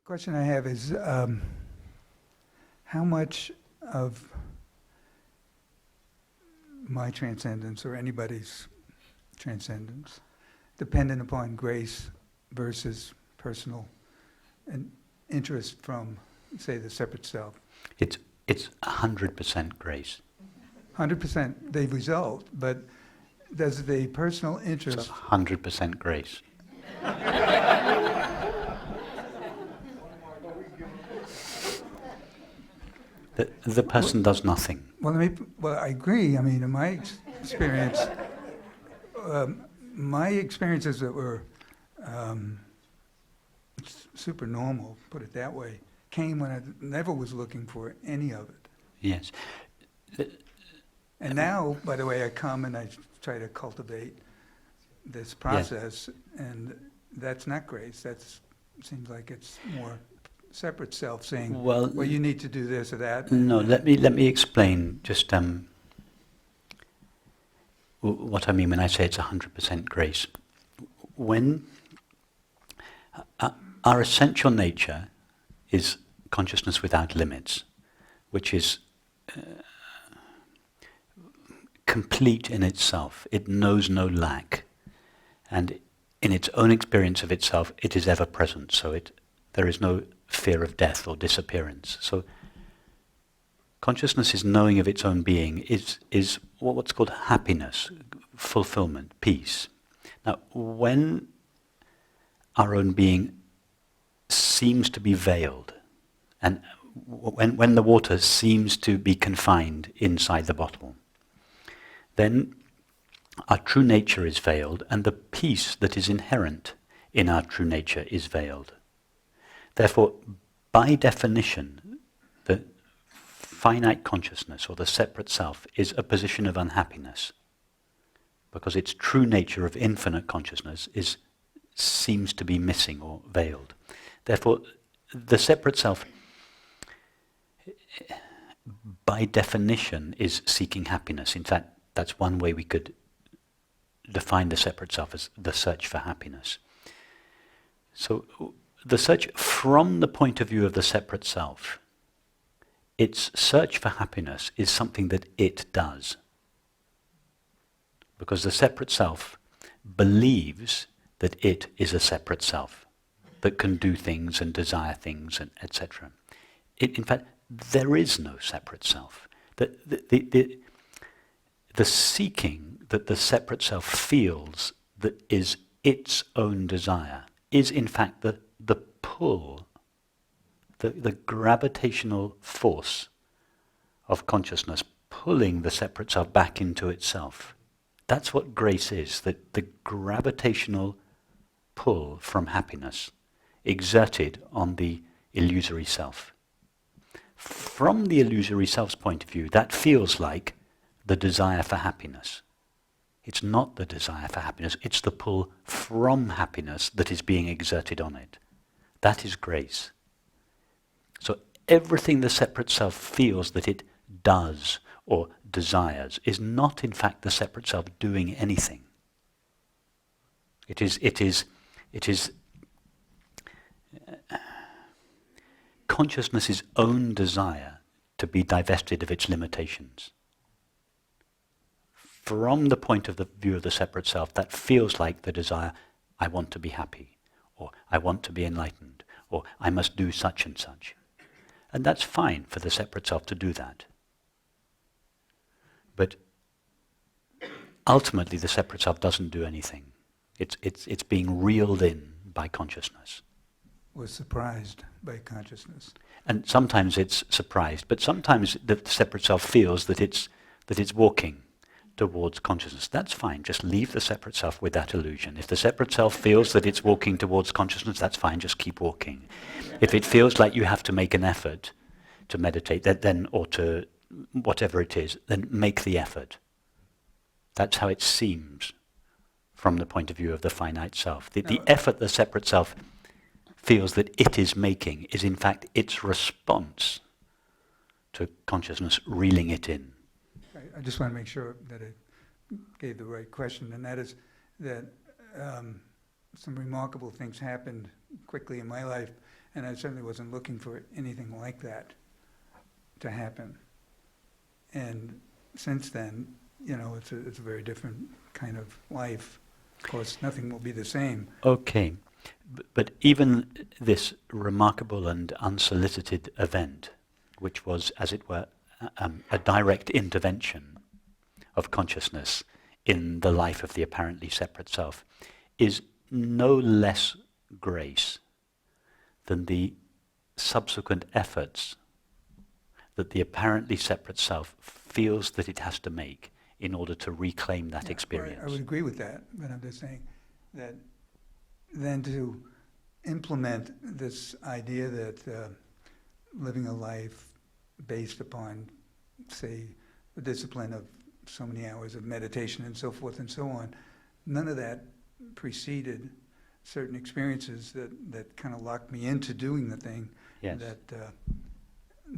question I have is, how much of my transcendence or anybody's transcendence dependent upon grace versus personal and interest from, say, the separate self? It's 100% grace. 100% they result, but does the personal It's interest... 100% grace. The person does nothing. Well, I agree. I mean, in my experience, my experiences that were super normal, put it that way, came when I never was looking for any of it. Yes. And now, by the way, I come and I try to cultivate this process, and that's not grace. That seems like it's more separate self saying, well, you need to do this or that. No, let me explain just what I mean when I say it's 100% grace. When our essential nature is consciousness without limits, which is complete in itself. It knows no lack, and in its own experience of itself, it is ever present. So there is no fear of death or disappearance. So consciousness is knowing of its own being, is what's called happiness, fulfillment, peace. Now, when our own being seems to be veiled, and when the water seems to be confined inside the bottle, then our true nature is veiled, and the peace that is inherent in our true nature is veiled. Therefore, by definition, the finite consciousness or the separate self is a position of unhappiness, because its true nature of infinite consciousness seems to be missing or veiled. Therefore, the separate self, by definition, is seeking happiness. In fact, that's one way we could define the separate self, as the search for happiness. So the search from the point of view of the separate self, its search for happiness is something that it does. Because the separate self believes that it is a separate self that can do things and desire things, and etc. In fact, there is no separate self. The seeking that the separate self feels that is its own desire is in fact the pull, the gravitational force of consciousness pulling the separate self back into itself. That's what grace is, the gravitational pull from happiness exerted on the illusory self. From the illusory self's point of view, that feels like the desire for happiness. It's not the desire for happiness, it's the pull from happiness that is being exerted on it. That is grace. So everything the separate self feels that it does or desires is not in fact the separate self doing anything. It is consciousness's own desire to be divested of its limitations. From the point of the view of the separate self, that feels like the desire, I want to be happy, or I want to be enlightened, or I must do such and such. And that's fine for the separate self to do that. But ultimately the separate self doesn't do anything. It's being reeled in by consciousness. Was surprised by consciousness. And sometimes it's surprised, but sometimes the separate self feels that it's walking towards consciousness. That's fine, just leave the separate self with that illusion. If the separate self feels that it's walking towards consciousness, that's fine, just keep walking. If it feels like you have to make an effort to meditate, then or to whatever it is, then make the effort. That's how it seems from the point of view of the finite self. The effort the separate self feels that it is making is in fact its response to consciousness reeling it in. I just want to make sure that I gave the right question, and that is that some remarkable things happened quickly in my life And I certainly wasn't looking for anything like that to happen. And since then, it's a very different kind of life. Of course, nothing will be the same. Okay, but even this remarkable and unsolicited event, which was, as it were, a direct intervention of consciousness in the life of the apparently separate self, is no less grace than the subsequent efforts that the apparently separate self feels that it has to make in order to reclaim that experience. I would agree with that, but I'm just saying that then to implement this idea that living a life based upon, say, the discipline of so many hours of meditation and so forth and so on, none of that preceded certain experiences that kind of locked me into doing the thing Yes.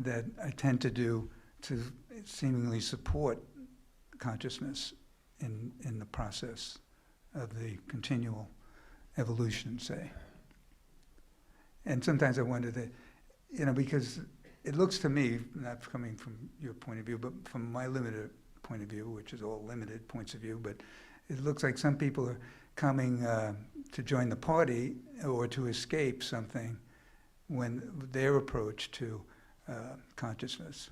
that I tend to do to seemingly support consciousness in the process of the continual evolution, say. And sometimes I wonder that, because it looks to me, not coming from your point of view, but from my limited point of view, which is all limited points of view, but it looks like some people are coming to join the party or to escape something when their approach to consciousness.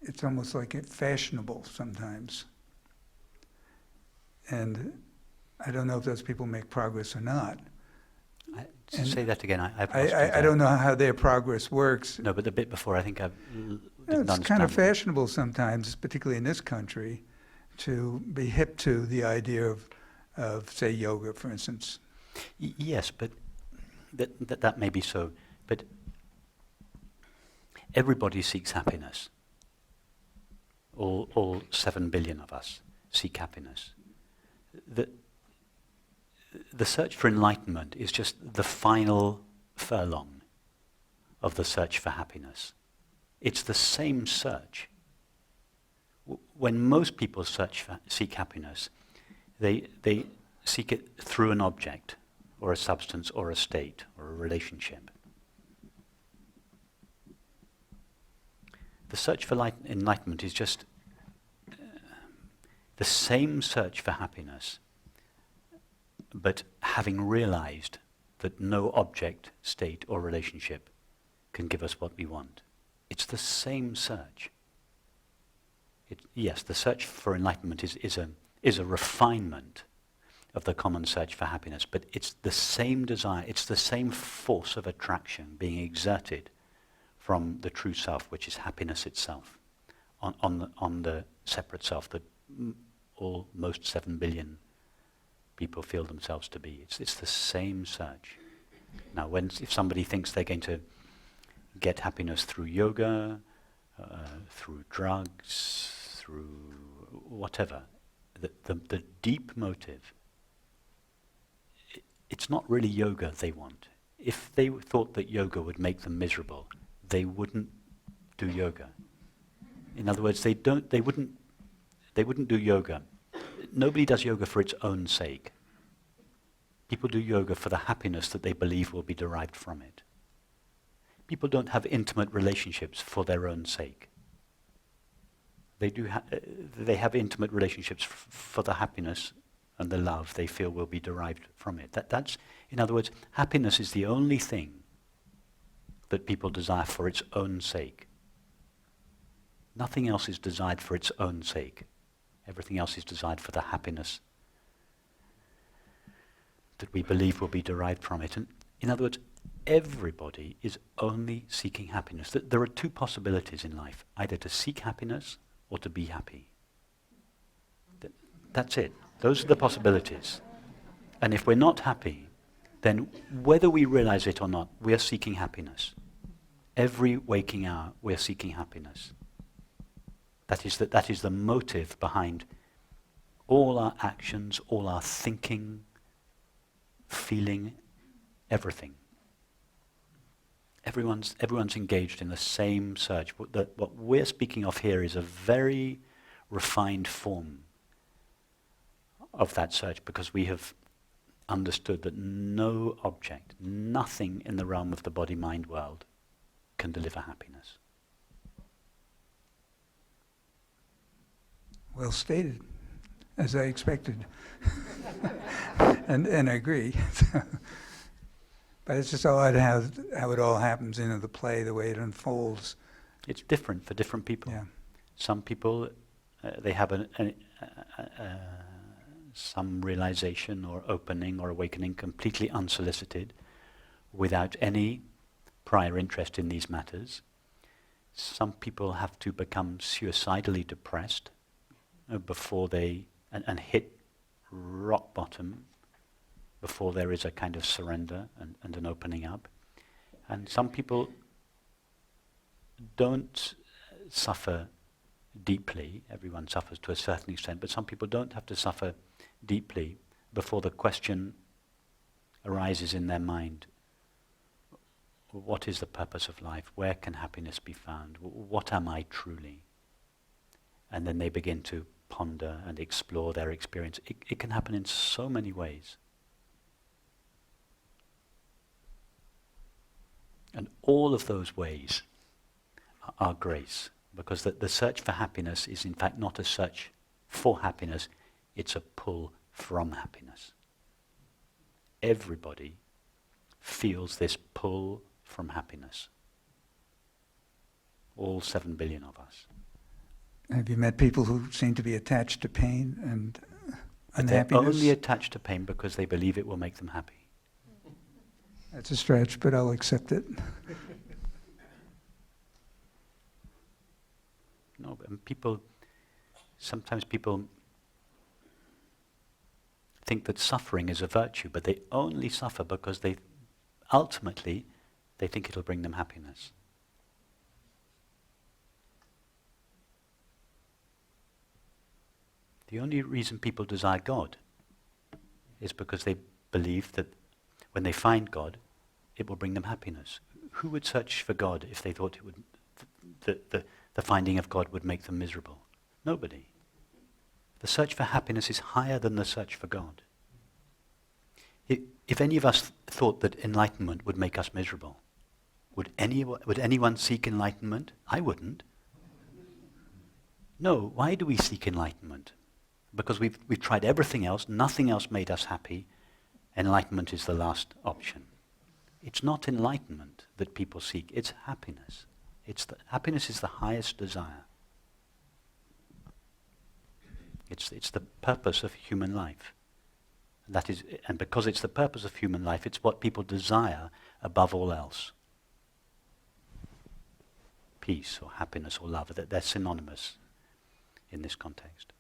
It's almost like it's fashionable sometimes. And I don't know if those people make progress or not. Say that again. I don't know how their progress works. No, but the bit before, I think I didn't It's understand. kind of fashionable sometimes, particularly in this country, to be hip to the idea of say, yoga, for instance. Yes, but that may be so. But everybody seeks happiness. All 7 billion of us seek happiness. The search for enlightenment is just the final furlong of the search for happiness. It's the same search. When most people seek happiness, they seek it through an object, or a substance, or a state, or a relationship. The search for enlightenment is just the same search for happiness, but having realized that no object, state, or relationship can give us what we want. It's the same search. Yes, the search for enlightenment is a refinement of the common search for happiness, but it's the same desire, it's the same force of attraction being exerted from the true self, which is happiness itself, on the separate self that most 7 billion people feel themselves to be. It's the same search. Now, if somebody thinks they're going to get happiness through yoga, through drugs, through whatever, the deep motive, it's not really yoga they want. If they thought that yoga would make them miserable, they wouldn't do yoga. In other words, they wouldn't do yoga. Nobody does yoga for its own sake. People do yoga for the happiness that they believe will be derived from it. People don't have intimate relationships for their own sake. They have intimate relationships for the happiness and the love they feel will be derived from it. That's, in other words, happiness is the only thing that people desire for its own sake. Nothing else is desired for its own sake. Everything else is desired for the happiness that we believe will be derived from it. And in other words, everybody is only seeking happiness. There are two possibilities in life, either to seek happiness or to be happy. That's it. Those are the possibilities. And if we're not happy, then whether we realize it or not, we are seeking happiness. Every waking hour, we are seeking happiness. That is the motive behind all our actions, all our thinking, feeling, everything. Everyone's engaged in the same search. What we're speaking of here is a very refined form of that search, because we have understood that no object, nothing in the realm of the body-mind world can deliver happiness. Well stated, as I expected. and I agree. But it's just odd how it all happens into the play, the way it unfolds. It's different for different people. Yeah. Some people, they have some realization or opening or awakening completely unsolicited, without any prior interest in these matters. Some people have to become suicidally depressed before they, and hit rock bottom before there is a kind of surrender and an opening up. And some people don't suffer deeply. Everyone suffers to a certain extent, but some people don't have to suffer deeply before the question arises in their mind: what is the purpose of life? Where can happiness be found? What am I truly? And then they begin to ponder and explore their experience. It can happen in so many ways. And all of those ways are grace, because the search for happiness is in fact not a search for happiness, it's a pull from happiness. Everybody feels this pull from happiness. All 7 billion of us. Have you met people who seem to be attached to pain and They're unhappiness? only attached to pain because they believe it will make them happy. That's a stretch, but I'll accept it. No, but sometimes people think that suffering is a virtue, but they only suffer because ultimately they think it'll bring them happiness. The only reason people desire God is because they believe that when they find God, it will bring them happiness. Who would search for God if they thought it would, the finding of God would make them miserable? Nobody. The search for happiness is higher than the search for God. If any of us thought that enlightenment would make us miserable, would anyone seek enlightenment? I wouldn't. No, why do we seek enlightenment? Because we've tried everything else, nothing else made us happy. Enlightenment is the last option. It's not enlightenment that people seek, it's happiness. Happiness is the highest desire. It's the purpose of human life. And because it's the purpose of human life, it's what people desire above all else. Peace or happiness or love, they're synonymous in this context.